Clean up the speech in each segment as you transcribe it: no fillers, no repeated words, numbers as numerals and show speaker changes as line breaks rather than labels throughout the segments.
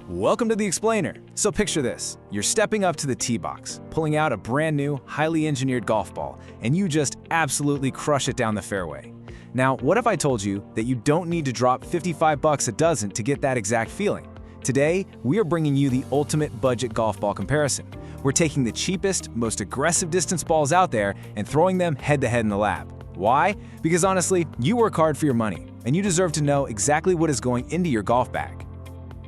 Welcome to the Explainer. So picture this. You're stepping up to the tee box, pulling out a brand new, highly engineered golf ball, and you just absolutely crush it down the fairway. Now, what if I told you that you don't need to drop $55 a dozen to get that exact feeling? Today, we are bringing you the ultimate budget golf ball comparison. We're taking the cheapest, most aggressive distance balls out there and throwing them head-to-head in the lab. Why? Because honestly, you work hard for your money, and you deserve to know exactly what is going into your golf bag.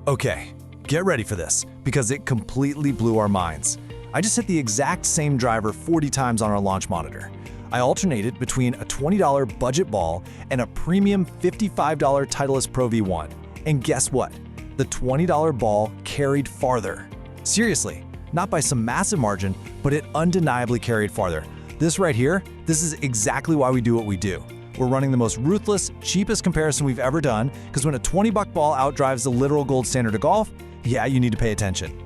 Okay, get ready for this, because it completely blew our minds. I just hit the exact same driver 40 times on our launch monitor. I alternated between a $20 budget ball and a premium $55 Titleist Pro V1. And guess what? The $20 ball carried farther. Seriously, not by some massive margin, but it undeniably carried farther. This right here, this is exactly why we do what we do. We're running the most ruthless, cheapest comparison we've ever done, because when a $20 ball outdrives the literal gold standard of golf, yeah, you need to pay attention.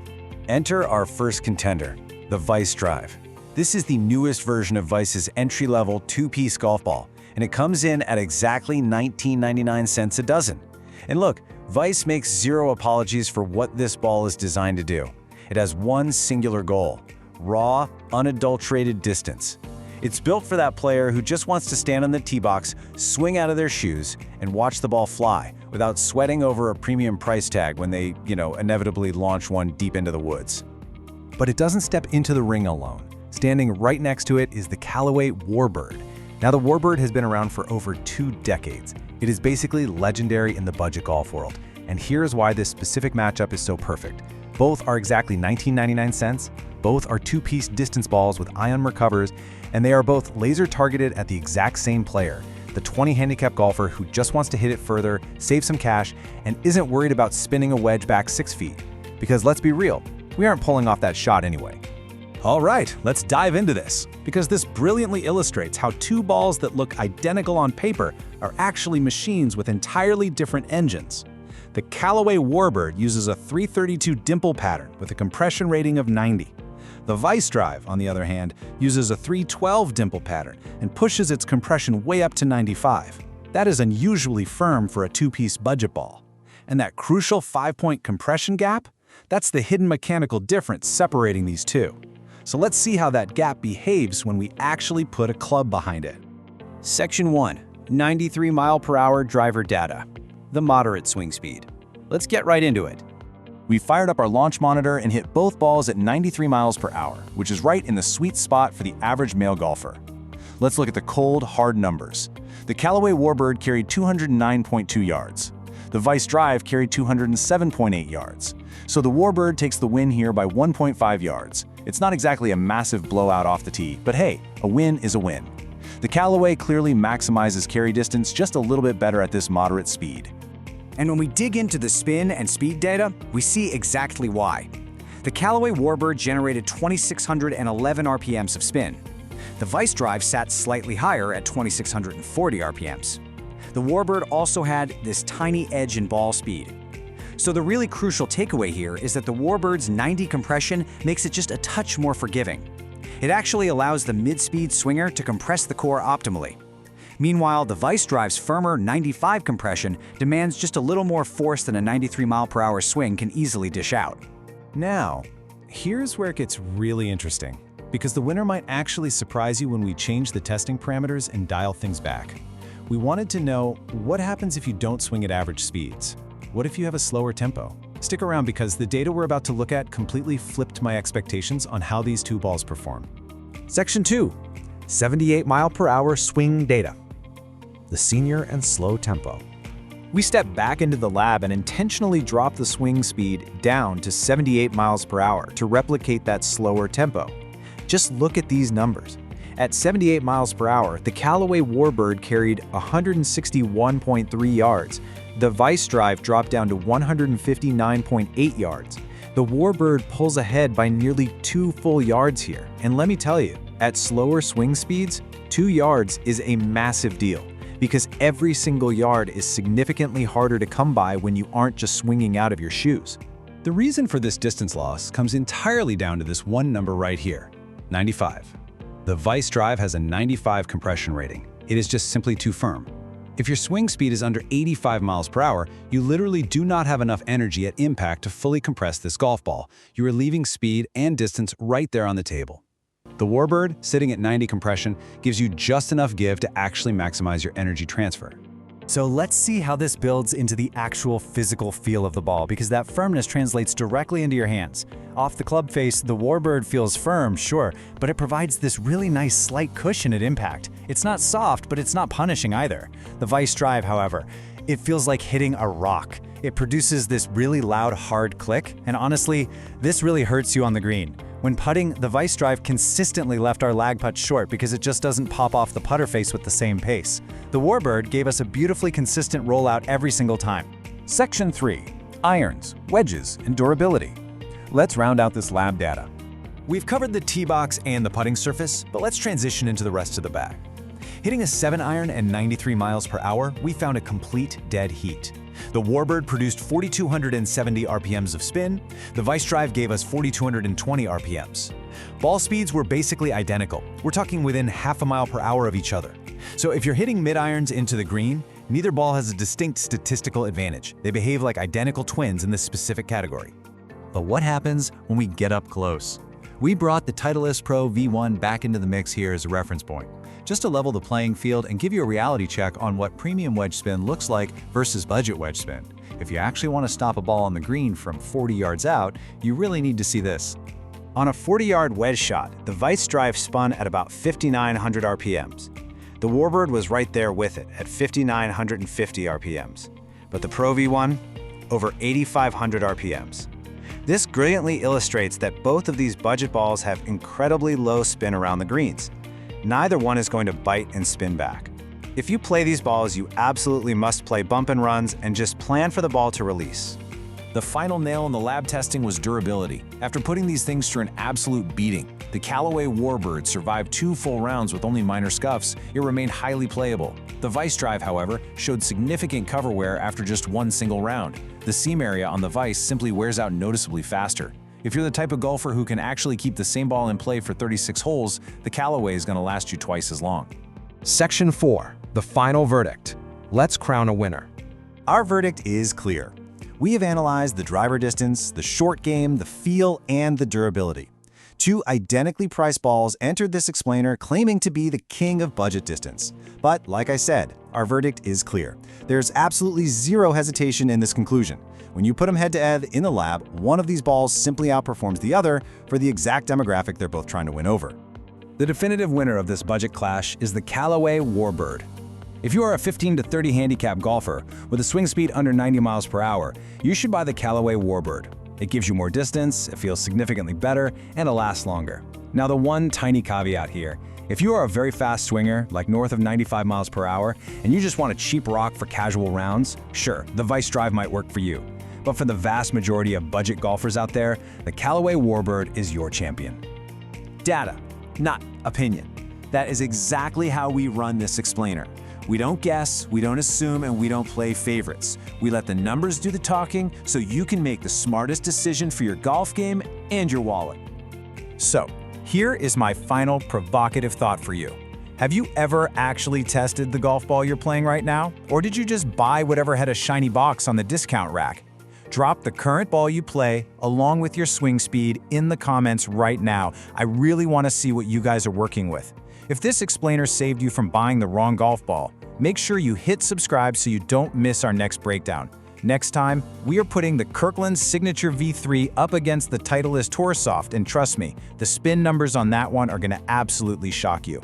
Enter our first contender, the Vice Drive. This is the newest version of Vice's entry-level two-piece golf ball, and it comes in at exactly 19.99 cents a dozen. And look, Vice makes zero apologies for what this ball is designed to do. It has one singular goal: raw, unadulterated distance. It's built for that player who just wants to stand on the tee box, swing out of their shoes, and watch the ball fly without sweating over a premium price tag when they, inevitably launch one deep into the woods.
But it doesn't step into the ring alone. Standing right next to it is the Callaway Warbird. Now, the Warbird has been around for over 2 decades. It is basically legendary in the budget golf world. And here's why this specific matchup is so perfect. Both are exactly 19.99 cents, both are two-piece distance balls with ionomer-covers, and they are both laser targeted at the exact same player, the 20 handicap golfer who just wants to hit it further, save some cash, and isn't worried about spinning a wedge back 6 feet. Because let's be real, we aren't pulling off that shot anyway. All right, let's dive into this, because this brilliantly illustrates how two balls that look identical on paper are actually machines with entirely different engines. The Callaway Warbird uses a 332 dimple pattern with a compression rating of 90. The Vice Drive, on the other hand, uses a 312 dimple pattern and pushes its compression way up to 95. That is unusually firm for a two-piece budget ball. And that crucial 5-point compression gap? That's the hidden mechanical difference separating these two. So let's see how that gap behaves when we actually put a club behind it.
Section 1. 93 mile/hour driver data. The moderate swing speed. Let's get right into it.
We fired up our launch monitor and hit both balls at 93 miles per hour, which is right in the sweet spot for the average male golfer. Let's look at the cold, hard numbers. The Callaway Warbird carried 209.2 yards. The Vice Drive carried 207.8 yards. So the Warbird takes the win here by 1.5 yards. It's not exactly a massive blowout off the tee, but hey, a win is a win. The Callaway clearly maximizes carry distance just a little bit better at this moderate speed.
And when we dig into the spin and speed data, we see exactly why. The Callaway Warbird generated 2,611 RPMs of spin. The Vice Drive sat slightly higher at 2,640 RPMs. The Warbird also had this tiny edge in ball speed. So the really crucial takeaway here is that the Warbird's 90 compression makes it just a touch more forgiving. It actually allows the mid-speed swinger to compress the core optimally. Meanwhile, the Vice Drive's firmer 95 compression demands just a little more force than a 93 mile/hour swing can easily dish out.
Now, here's where it gets really interesting, because the winner might actually surprise you when we change the testing parameters and dial things back. We wanted to know, what happens if you don't swing at average speeds? What if you have a slower tempo? Stick around, because the data we're about to look at completely flipped my expectations on how these two balls perform. Section 2. 78 mile/hour swing data. The senior and slow tempo. We stepped back into the lab and intentionally dropped the swing speed down to 78 miles per hour to replicate that slower tempo. Just look at these numbers. At 78 miles per hour, the Callaway Warbird carried 161.3 yards. The Vice Drive dropped down to 159.8 yards. The Warbird pulls ahead by nearly 2 full yards here. And let me tell you, at slower swing speeds, 2 yards is a massive deal, because every single yard is significantly harder to come by when you aren't just swinging out of your shoes. The reason for this distance loss comes entirely down to this one number right here, 95. The Vice Drive has a 95 compression rating. It is just simply too firm.
If your swing speed is under 85 miles per hour, you literally do not have enough energy at impact to fully compress this golf ball. You are leaving speed and distance right there on the table. The Warbird, sitting at 90 compression, gives you just enough give to actually maximize your energy transfer.
So let's see how this builds into the actual physical feel of the ball, because that firmness translates directly into your hands. Off the club face, the Warbird feels firm, sure, but it provides this really nice slight cushion at impact. It's not soft, but it's not punishing either. The Vice Drive, however, it feels like hitting a rock. It produces this really loud, hard click, and honestly, this really hurts you on the green. When putting, the Vice Drive consistently left our lag putt short because it just doesn't pop off the putter face with the same pace. The Warbird gave us a beautifully consistent rollout every single time.
Section 3. Irons, wedges, and durability. Let's round out this lab data.
We've covered the tee box and the putting surface, but let's transition into the rest of the bag. Hitting a 7-iron and 93 miles per hour, we found a complete dead heat. The Warbird produced 4,270 RPMs of spin. The Vice Drive gave us 4,220 RPMs. Ball speeds were basically identical. We're talking within half a mile per hour of each other. So if you're hitting mid-irons into the green, neither ball has a distinct statistical advantage. They behave like identical twins in this specific category. But what happens when we get up close? We brought the Titleist Pro V1 back into the mix here as a reference point, just to level the playing field and give you a reality check on what premium wedge spin looks like versus budget wedge spin. If you actually want to stop a ball on the green from 40 yards out, you really need to see this.
On a 40-yard wedge shot, the Vice Drive spun at about 5,900 RPMs. The Warbird was right there with it at 5,950 RPMs. But the Pro V1, over 8,500 RPMs. This brilliantly illustrates that both of these budget balls have incredibly low spin around the greens. Neither one is going to bite and spin back. If you play these balls, you absolutely must play bump and runs and just plan for the ball to release.
The final nail in the lab testing was durability. After putting these things through an absolute beating, the Callaway Warbird survived 2 full rounds with only minor scuffs. It remained highly playable. The Vice Drive, however, showed significant cover wear after just one single round. The seam area on the Vice simply wears out noticeably faster. If you're the type of golfer who can actually keep the same ball in play for 36 holes, the Callaway is going to last you twice as long.
Section 4. The final verdict. Let's crown a winner.
Our verdict is clear. We have analyzed the driver distance, the short game, the feel, and the durability. 2 identically priced balls entered this explainer claiming to be the king of budget distance. But like I said, our verdict is clear. There's absolutely zero hesitation in this conclusion. When you put them head-to-head in the lab, one of these balls simply outperforms the other for the exact demographic they're both trying to win over.
The definitive winner of this budget clash is the Callaway Warbird. If you are a 15 to 30 handicap golfer with a swing speed under 90 miles per hour, you should buy the Callaway Warbird. It gives you more distance, it feels significantly better, and it lasts longer. Now the one tiny caveat here, if you are a very fast swinger, like north of 95 miles per hour, and you just want a cheap rock for casual rounds, sure, the Vice Drive might work for you. But for the vast majority of budget golfers out there, the Callaway Warbird is your champion.
Data, not opinion. That is exactly how we run this explainer. We don't guess, we don't assume, and we don't play favorites. We let the numbers do the talking so you can make the smartest decision for your golf game and your wallet.
So, here is my final provocative thought for you. Have you ever actually tested the golf ball you're playing right now? Or did you just buy whatever had a shiny box on the discount rack? Drop the current ball you play along with your swing speed in the comments right now. I really want to see what you guys are working with. If this explainer saved you from buying the wrong golf ball, make sure you hit subscribe so you don't miss our next breakdown. Next time, we are putting the Kirkland Signature V3 up against the Titleist Tour Soft, and trust me, the spin numbers on that one are going to absolutely shock you.